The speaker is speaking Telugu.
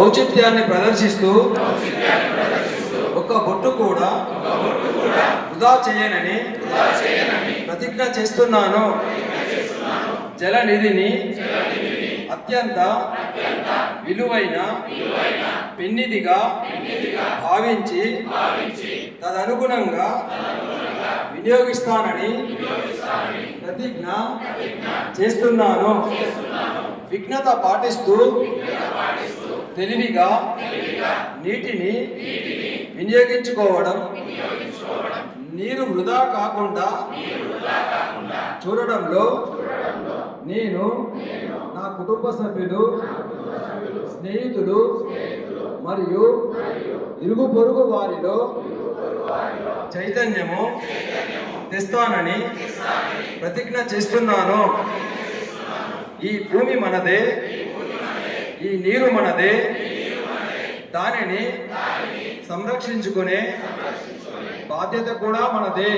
ఔచిత్యాన్ని ప్రదర్శిస్తూ ఒక్క బొట్టు కూడా వృధా చేయనని ప్రతిజ్ఞ చేస్తున్నాను. జలనిధిని అత్యంత విలువైన పెన్నిదిగా భావించి తదనుగుణంగా వినియోగిస్తానని ప్రతిజ్ఞ చేస్తున్నాను. విఘ్నత పాటిస్తూ తెలివిగా నీటిని వినియోగించుకోవడం, నీరు వృధా కాకుండా చూడడంలో నేను నా కుటుంబ సభ్యులు, స్నేహితులు మరియు ఇరుగు పొరుగు వారిలో చైతన్యము తెస్తానని ప్రతిజ్ఞ చేస్తున్నాను. ఈ భూమి మనదే, ఈ నీరు మనదే, దానిని సంరక్షించుకునే బాధ్యత కూడా మనదే.